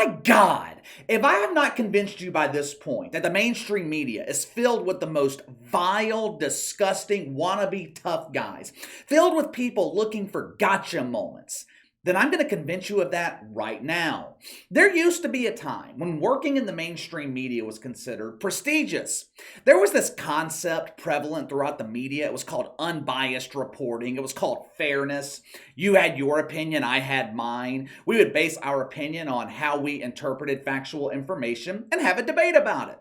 My God, if I have not convinced you by this point that the mainstream media is filled with the most vile, disgusting, wannabe tough guys, filled with people looking for gotcha moments, then I'm going to convince you of that right now. There used to be a time when working in the mainstream media was considered prestigious. There was this concept prevalent throughout the media. It was called unbiased reporting. It was called fairness. You had your opinion, I had mine. We would base our opinion on how we interpreted factual information and have a debate about it.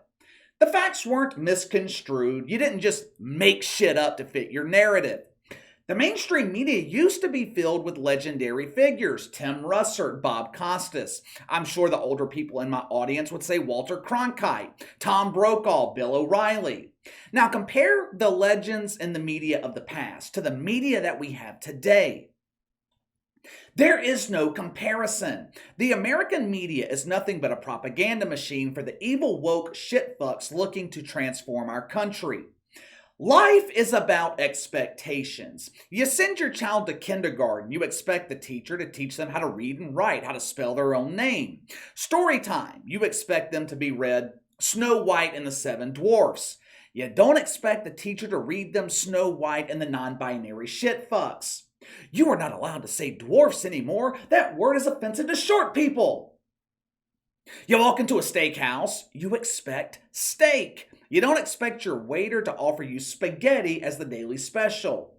The facts weren't misconstrued. You didn't just make shit up to fit your narrative. The mainstream media used to be filled with legendary figures, Tim Russert, Bob Costas. I'm sure the older people in my audience would say Walter Cronkite, Tom Brokaw, Bill O'Reilly. Now compare the legends in the media of the past to the media that we have today. There is no comparison. The American media is nothing but a propaganda machine for the evil woke shitfucks looking to transform our country. Life is about expectations. You send your child to kindergarten, you expect the teacher to teach them how to read and write, how to spell their own name. Story time, you expect them to be read Snow White and the Seven Dwarfs. You don't expect the teacher to read them Snow White and the non-binary shitfucks. You are not allowed to say dwarfs anymore. That word is offensive to short people. You walk into a steakhouse, you expect steak. You don't expect your waiter to offer you spaghetti as the daily special.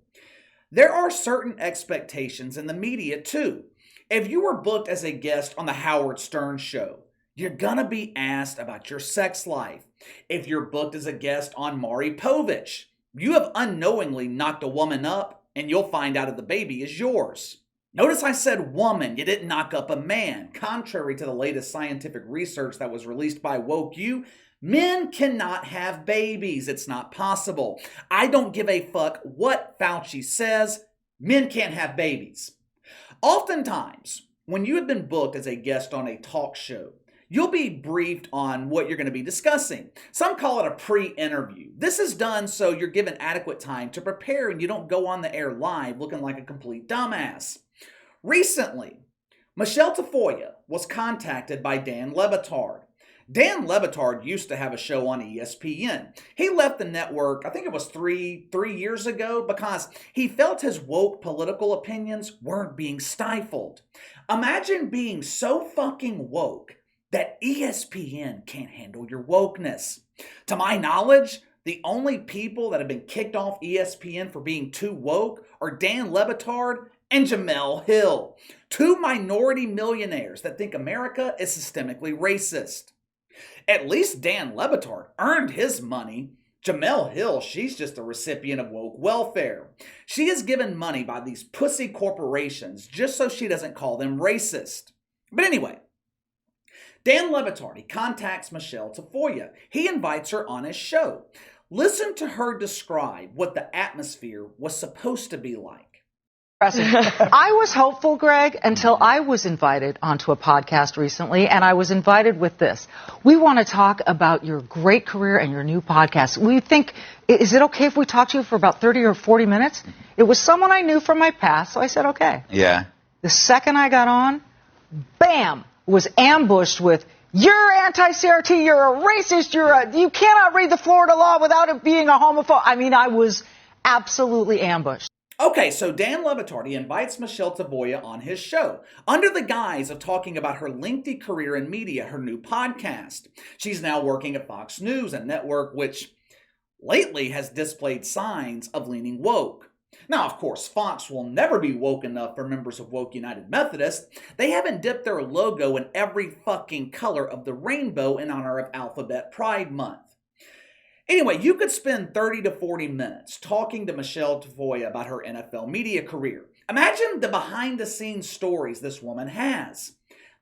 There are certain expectations in the media too. If you were booked as a guest on the Howard Stern show, you're gonna be asked about your sex life. If you're booked as a guest on Maury Povich, you have unknowingly knocked a woman up and you'll find out if the baby is yours. Notice I said woman, you didn't knock up a man. Contrary to the latest scientific research that was released by Woke U, men cannot have babies. It's not possible. I don't give a fuck what Fauci says. Men can't have babies. Oftentimes, when you have been booked as a guest on a talk show, you'll be briefed on what you're going to be discussing. Some call it a pre-interview. This is done so you're given adequate time to prepare and you don't go on the air live looking like a complete dumbass. Recently, Michele Tafoya was contacted by Dan Le Batard. Dan Le Batard used to have a show on ESPN. He left the network, I think it was three years ago, because he felt his woke political opinions weren't being stifled. Imagine being so fucking woke that ESPN can't handle your wokeness. To my knowledge, the only people that have been kicked off ESPN for being too woke are Dan Le Batard and Jemele Hill, two minority millionaires that think America is systemically racist. At least Dan Le Batard earned his money. Jemele Hill, she's just a recipient of woke welfare. She is given money by these pussy corporations just so she doesn't call them racist. But anyway, Dan Le Batard, he contacts Michele Tafoya. He invites her on his show. Listen to her describe what the atmosphere was supposed to be like. I was hopeful, Greg, until I was invited onto a podcast recently, and I was invited with this. We want to talk about your great career and your new podcast. We think, is it okay if we talk to you for about 30 or 40 minutes? It was someone I knew from my past, so I said, okay. Yeah. The second I got on, bam, was ambushed with, you're anti-CRT, you're a racist, you cannot read the Florida law without it being a homophobe. I mean, I was absolutely ambushed. Okay, so Dan Le Batard, he invites Michele Tafoya on his show under the guise of talking about her lengthy career in media, her new podcast. She's now working at Fox News, a network which lately has displayed signs of leaning woke. Now, of course, Fox will never be woke enough for members of Woke United Methodist. They haven't dipped their logo in every fucking color of the rainbow in honor of Alphabet Pride Month. Anyway, you could spend 30 to 40 minutes talking to Michele Tafoya about her NFL media career. Imagine the behind-the-scenes stories this woman has.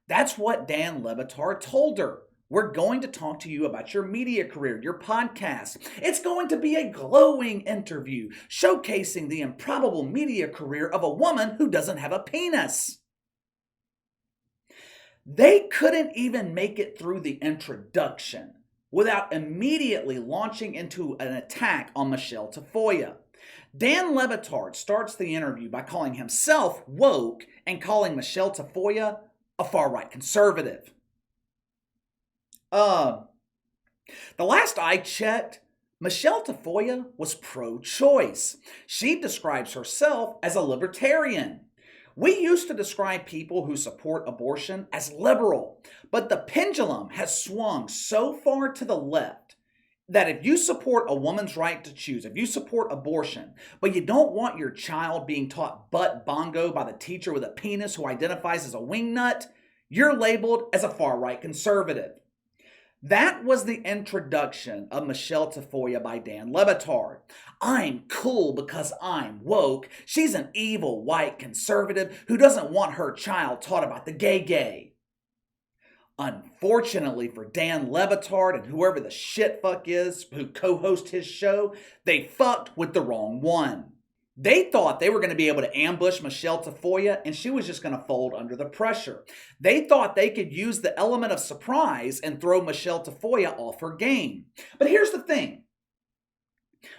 That's what Dan Le Batard told her. We're going to talk to you about your media career, your podcast. It's going to be a glowing interview showcasing the improbable media career of a woman who doesn't have a penis. They couldn't even make it through the introduction without immediately launching into an attack on Michele Tafoya. Dan Le Batard starts the interview by calling himself woke and calling Michele Tafoya a far-right conservative. Uh, the last I checked, Michele Tafoya was pro-choice. She describes herself as a libertarian. We used to describe people who support abortion as liberal, but the pendulum has swung so far to the left that if you support a woman's right to choose, if you support abortion, but you don't want your child being taught butt bongo by the teacher with a penis who identifies as a wingnut, you're labeled as a far-right conservative. That was the introduction of Michele Tafoya by Dan Le Batard. I'm cool because I'm woke. She's an evil white conservative who doesn't want her child taught about the gay. Unfortunately for Dan Le Batard and whoever the shitfuck is who co-hosts his show, they fucked with the wrong one. They thought they were going to be able to ambush Michele Tafoya and she was just going to fold under the pressure. They thought they could use the element of surprise and throw Michele Tafoya off her game. But here's the thing.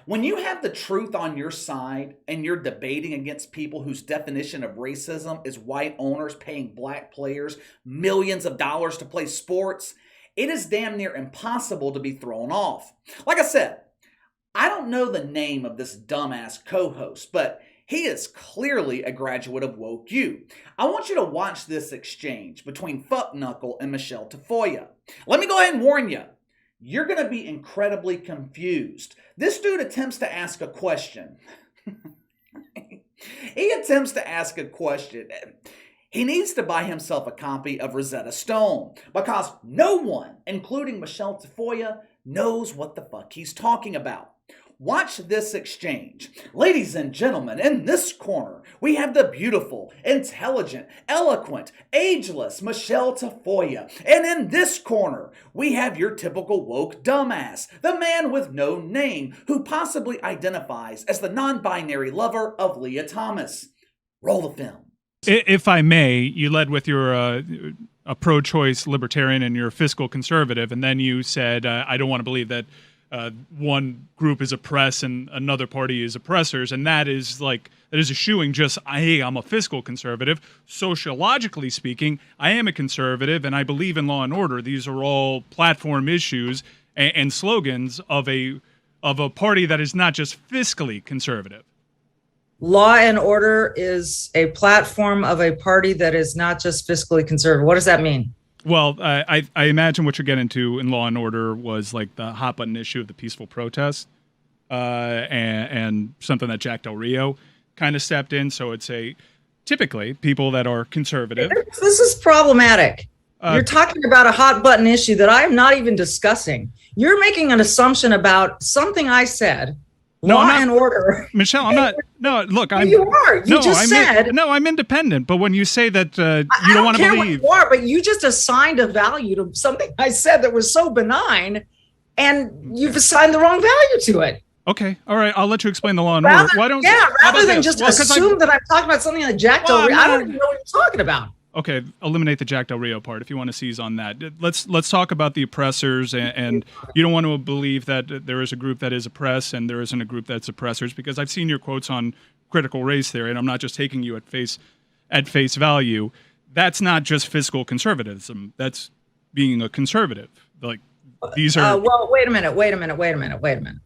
When you have the truth on your side and you're debating against people whose definition of racism is white owners paying black players millions of dollars to play sports, it is damn near impossible to be thrown off. Like I said, I don't know the name of this dumbass co-host, but he is clearly a graduate of Woke U. I want you to watch this exchange between Fuckknuckle and Michele Tafoya. Let me go ahead and warn you. You're going to be incredibly confused. This dude attempts to ask a question. He attempts to ask a question. He needs to buy himself a copy of Rosetta Stone because no one, including Michele Tafoya, knows what the fuck he's talking about. Watch this exchange. Ladies and gentlemen, in this corner, we have the beautiful, intelligent, eloquent, ageless Michele Tafoya. And in this corner, we have your typical woke dumbass, the man with no name, who possibly identifies as the non-binary lover of Leah Thomas. Roll the film. If I may, you led with your a pro-choice libertarian and you're a fiscal conservative, and then you said, I don't want to believe that one group is oppressed and another party is oppressors, and that is eschewing just, hey, I'm a fiscal conservative. Sociologically speaking, I am a conservative, and I believe in law and order. These are all platform issues and slogans of a party that is not just fiscally conservative. Law and order is a platform of a party that is not just fiscally conservative. What does that mean? Well, I imagine what you're getting to in Law and Order was like the hot button issue of the peaceful protest, and something that Jack Del Rio kind of stepped in. So it's typically people that are conservative. This is problematic. You're talking about a hot button issue that I am not even discussing. You're making an assumption about something I said. No, Law and order. Michelle, I'm not. No, look, I'm. You are. You just said. No, I'm independent. But when you say that you don't want to believe, what you are, but you just assigned a value to something I said that was so benign, and you've assigned the wrong value to it. Okay, all right. I'll let you explain the law and order. Why don't? Yeah, rather than just assume that I'm talking about something like Jack Del Rio. I don't even know what you're talking about. Okay, eliminate the Jack Del Rio part if you want to seize on that. Let's talk about the oppressors, and you don't want to believe that there is a group that is oppressed and there isn't a group that's oppressors, because I've seen your quotes on critical race theory, and I'm not just taking you at face value. That's not just fiscal conservatism. That's being a conservative. Like these are. Well, wait a minute.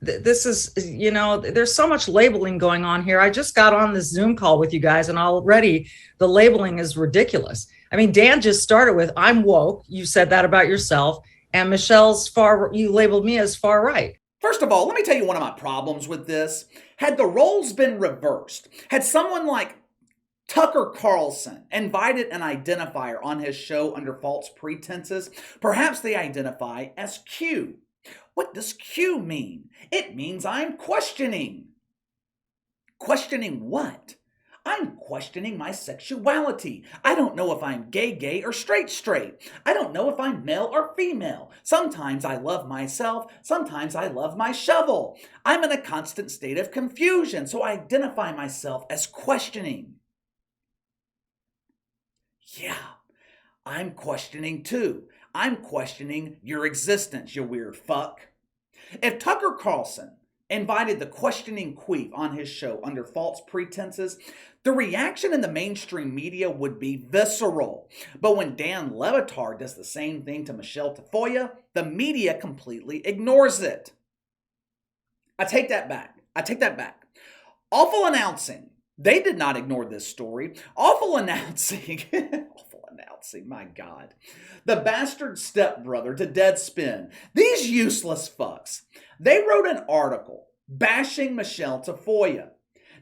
This is, there's so much labeling going on here. I just got on this Zoom call with you guys, and already the labeling is ridiculous. I mean, Dan just started with, I'm woke. You said that about yourself. And Michelle's you labeled me as far right. First of all, let me tell you one of my problems with this. Had the roles been reversed, had someone like Tucker Carlson invited an identifier on his show under false pretenses, perhaps they identify as Q. What does Q mean? It means I'm questioning. Questioning what? I'm questioning my sexuality. I don't know if I'm gay or straight. I don't know if I'm male or female. Sometimes I love myself. Sometimes I love my shovel. I'm in a constant state of confusion, so I identify myself as questioning. Yeah, I'm questioning too. I'm questioning your existence, you weird fuck. If Tucker Carlson invited the questioning queef on his show under false pretenses, the reaction in the mainstream media would be visceral. But when Dan Le Batard does the same thing to Michele Tafoya, the media completely ignores it. I take that back. Awful announcing. They did not ignore this story. Awful announcing. Awful announcing, my God. The bastard stepbrother to Deadspin. These useless fucks. They wrote an article bashing Michele Tafoya.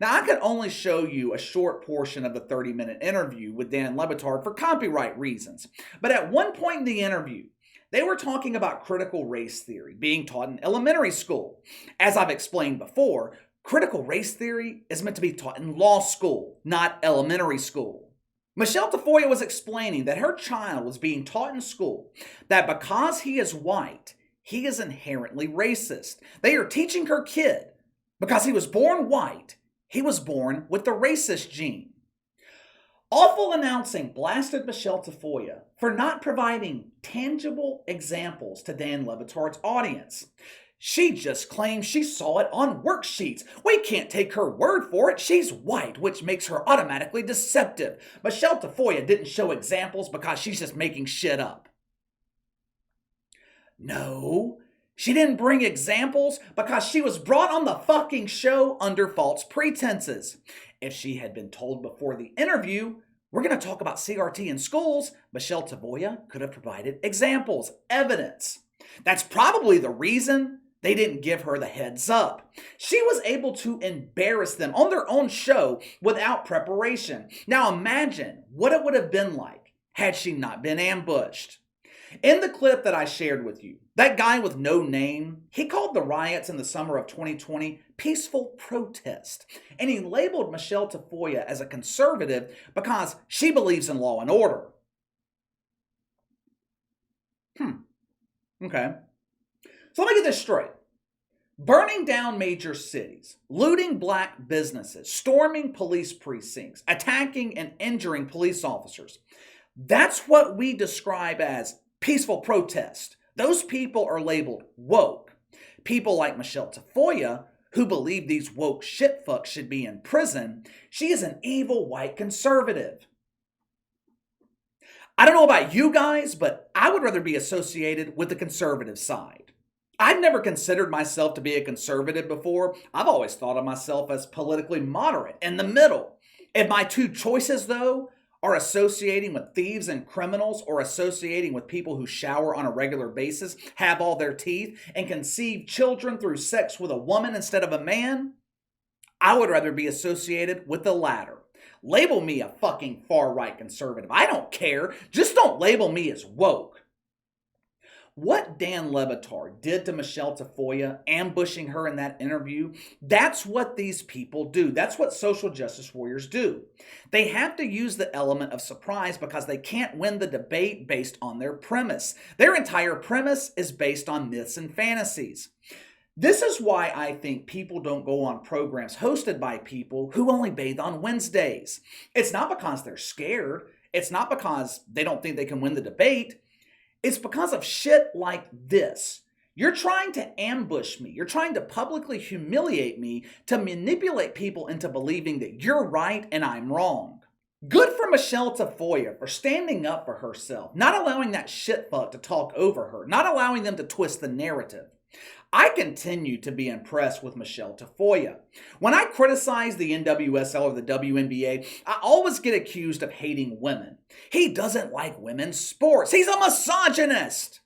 Now, I could only show you a short portion of the 30-minute interview with Dan Le Batard for copyright reasons. But at one point in the interview, they were talking about critical race theory being taught in elementary school. As I've explained before, critical race theory is meant to be taught in law school, not elementary school. Michele Tafoya was explaining that her child was being taught in school that because he is white, he is inherently racist. They are teaching her kid because he was born white, he was born with the racist gene. Awful announcing blasted Michele Tafoya for not providing tangible examples to Dan Le Batard's audience. She just claims she saw it on worksheets. We can't take her word for it. She's white, which makes her automatically deceptive. Michele Tafoya didn't show examples because she's just making shit up. No, she didn't bring examples because she was brought on the fucking show under false pretenses. If she had been told before the interview, we're going to talk about CRT in schools, Michele Tafoya could have provided examples, evidence. That's probably the reason they didn't give her the heads up. She was able to embarrass them on their own show without preparation. Now imagine what it would have been like had she not been ambushed. In the clip that I shared with you, that guy with no name, he called the riots in the summer of 2020 peaceful protest. And he labeled Michele Tafoya as a conservative because she believes in law and order. Okay. So let me get this straight. Burning down major cities, looting black businesses, storming police precincts, attacking and injuring police officers. That's what we describe as peaceful protest. Those people are labeled woke. People like Michele Tafoya, who believe these woke shitfucks should be in prison, she is an evil white conservative. I don't know about you guys, but I would rather be associated with the conservative side. I've never considered myself to be a conservative before. I've always thought of myself as politically moderate, in the middle. If my two choices, though, are associating with thieves and criminals or associating with people who shower on a regular basis, have all their teeth, and conceive children through sex with a woman instead of a man, I would rather be associated with the latter. Label me a fucking far-right conservative. I don't care. Just don't label me as woke. What Dan Le Batard did to Michele Tafoya, ambushing her in that interview, that's what these people do. That's what social justice warriors do. They have to use the element of surprise because they can't win the debate based on their premise. Their entire premise is based on myths and fantasies. This is why I think people don't go on programs hosted by people who only bathe on Wednesdays. It's not because they're scared. It's not because they don't think they can win the debate. It's because of shit like this. You're trying to ambush me. You're trying to publicly humiliate me to manipulate people into believing that you're right and I'm wrong. Good for Michele Tafoya for standing up for herself, not allowing that shitfuck to talk over her, not allowing them to twist the narrative. I continue to be impressed with Michele Tafoya. When I criticize the NWSL or the WNBA, I always get accused of hating women. He doesn't like women's sports. He's a misogynist.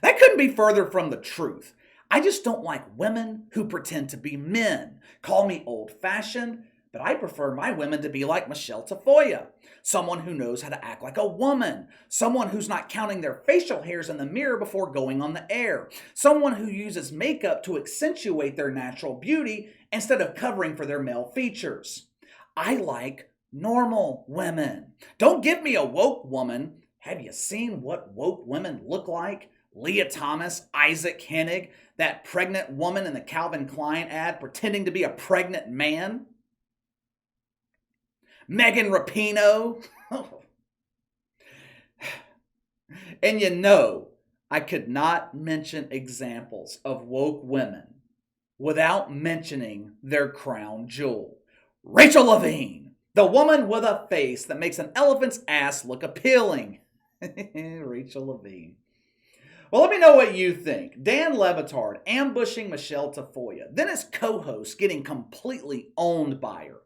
That couldn't be further from the truth. I just don't like women who pretend to be men. Call me old-fashioned, but I prefer my women to be like Michele Tafoya. Someone who knows how to act like a woman. Someone who's not counting their facial hairs in the mirror before going on the air. Someone who uses makeup to accentuate their natural beauty instead of covering for their male features. I like normal women. Don't give me a woke woman. Have you seen what woke women look like? Leah Thomas, Isaac Hennig, that pregnant woman in the Calvin Klein ad pretending to be a pregnant man. Megan Rapinoe. And you know, I could not mention examples of woke women without mentioning their crown jewel. Rachel Levine, the woman with a face that makes an elephant's ass look appealing. Rachel Levine. Well, let me know what you think. Dan Le Batard ambushing Michele Tafoya, then his co-host getting completely owned by her.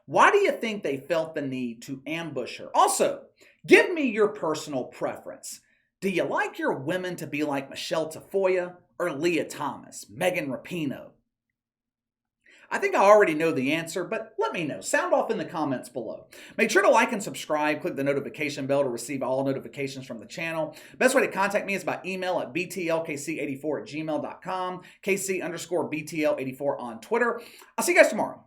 Why do you think they felt the need to ambush her? Also, give me your personal preference. Do you like your women to be like Michele Tafoya or Leah Thomas, Megan Rapinoe? I think I already know the answer, but let me know. Sound off in the comments below. Make sure to like and subscribe. Click the notification bell to receive all notifications from the channel. Best way to contact me is by email at btlkc84@gmail.com, KC_BTL84 on Twitter. I'll see you guys tomorrow.